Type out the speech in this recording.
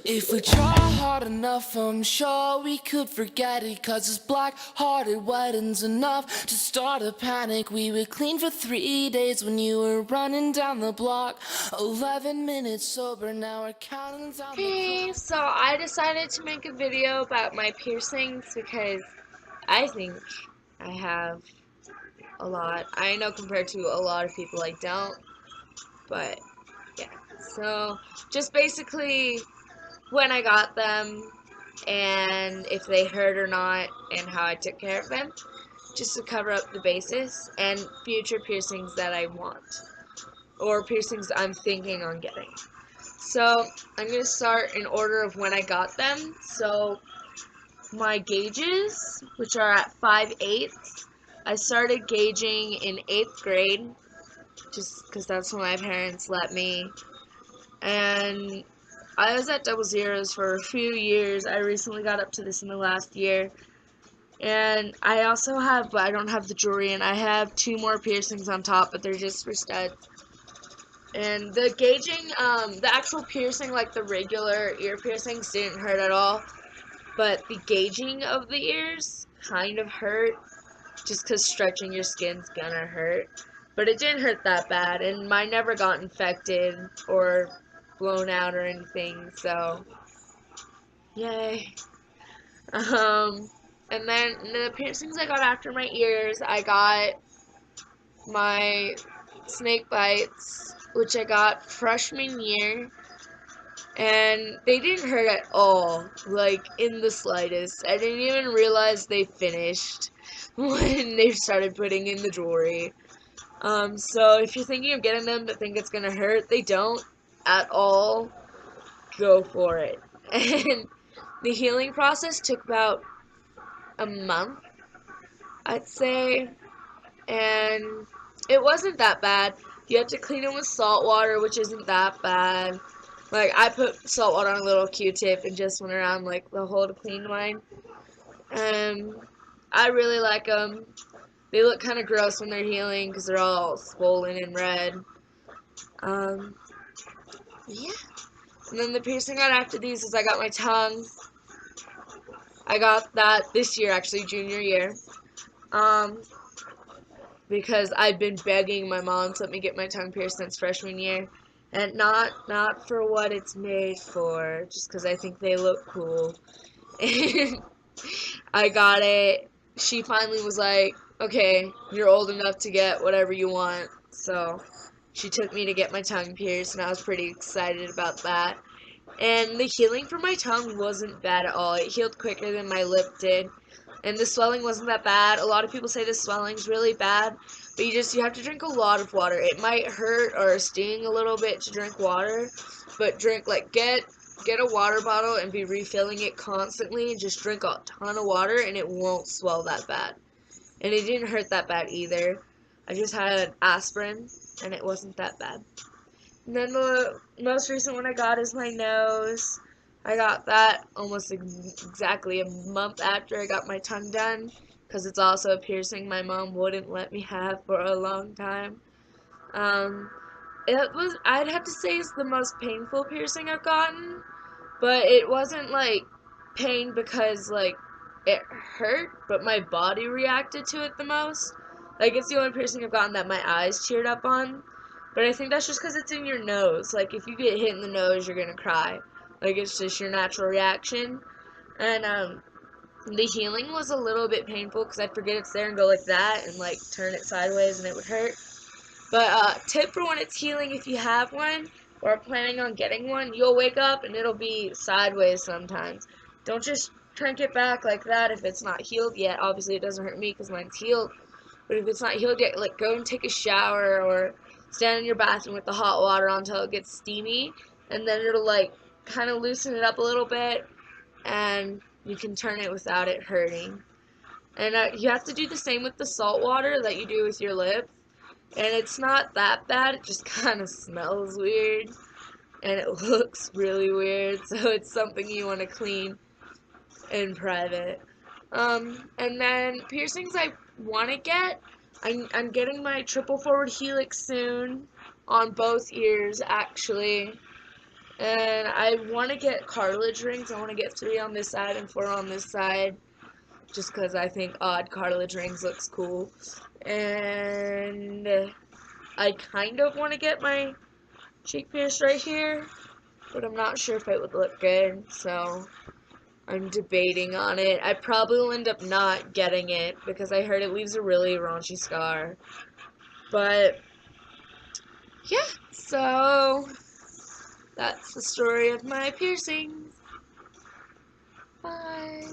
If we try hard enough, I'm sure we could forget it. 'Cause this black-hearted wedding's enough to start a panic. We were clean for 3 days when you were running down the block. 11 minutes sober, now we're counting down the Hey, clock. so I decided to make a video about my piercings because I think I have a lot. I know compared to a lot of people I don't, but yeah. So just basically when I got them and if they hurt or not and how I took care of them, just to cover up the bases and future piercings that I want or piercings I'm thinking on getting. So I'm going to start in order of when I got them. So my gauges, which are at 5/8, I started gauging in 8th grade, just because that's when my parents let me. And I was at double zeros for a few years. I recently got up to this in the last year. And I also have, but I don't have the jewelry, and I have 2 more piercings on top, but they're just for studs. And the gauging, the actual piercing, like the regular ear piercings, didn't hurt at all. But the gauging of the ears kind of hurt, just because stretching your skin's gonna hurt. But it didn't hurt that bad, and mine never got infected or blown out or anything, so yay. And then the piercings I got after my ears, I got my snake bites, which I got freshman year, and they didn't hurt at all, like in the slightest. I didn't even realize they finished when they started putting in the jewelry. So if you're thinking of getting them but think it's gonna hurt, they don't at all. Go for it. And the healing process took about a month, I'd say, and it wasn't that bad. You have to clean it with salt water, which isn't that bad. Like, I put salt water on a little Q-tip and just went around, like, the hole to clean mine. I really like them. They look kind of gross when they're healing because they're all swollen and red. Um, yeah. And then the piercing I got after these is I got my tongue. I got that this year, actually, junior year. Because I've been begging my mom to let me get my tongue pierced since freshman year. And not for what it's made for, just because I think they look cool. And I got it. She finally was like, okay, you're old enough to get whatever you want. So she took me to get my tongue pierced, and I was pretty excited about that. And the healing for my tongue wasn't bad at all. It healed quicker than my lip did. And the swelling wasn't that bad. A lot of people say the swelling's really bad, but you have to drink a lot of water. It might hurt or sting a little bit to drink water, but get a water bottle and be refilling it constantly and just drink a ton of water and it won't swell that bad. And it didn't hurt that bad either. I just had aspirin and it wasn't that bad. And then the most recent one I got is my nose. I got that almost exactly a month after I got my tongue done, because it's also a piercing my mom wouldn't let me have for a long time. Um, I'd have to say, it's the most painful piercing I've gotten, but it wasn't like pain because like it hurt, but my body reacted to it the most. Like, it's the only piercing I've gotten that my eyes cheered up on. But I think that's just because it's in your nose. Like, if you get hit in the nose, you're gonna cry. Like, it's just your natural reaction. And the healing was a little bit painful because I'd forget it's there and go like that and like turn it sideways and it would hurt. But tip for when it's healing, if you have one or are planning on getting one, you'll wake up and it'll be sideways sometimes. Don't just crank it back like that if it's not healed yet. Obviously, it doesn't hurt me because mine's healed. But if it's not healed yet, like, go and take a shower or stand in your bathroom with the hot water on until it gets steamy, and then it'll like kind of loosen it up a little bit, and you can turn it without it hurting. And you have to do the same with the salt water that you do with your lips. And it's not that bad, it just kind of smells weird. And it looks really weird, so it's something you want to clean in private. And then piercings I want to get, I'm getting my triple forward helix soon on both ears, actually. And I want to get cartilage rings. I want to get 3 on this side and 4 on this side. Just because I think odd cartilage rings looks cool. And I kind of want to get my cheek pierced right here. But I'm not sure if it would look good. So I'm debating on it. I probably will end up not getting it. Because I heard it leaves a really raunchy scar. But yeah. So that's the story of my piercings. Bye.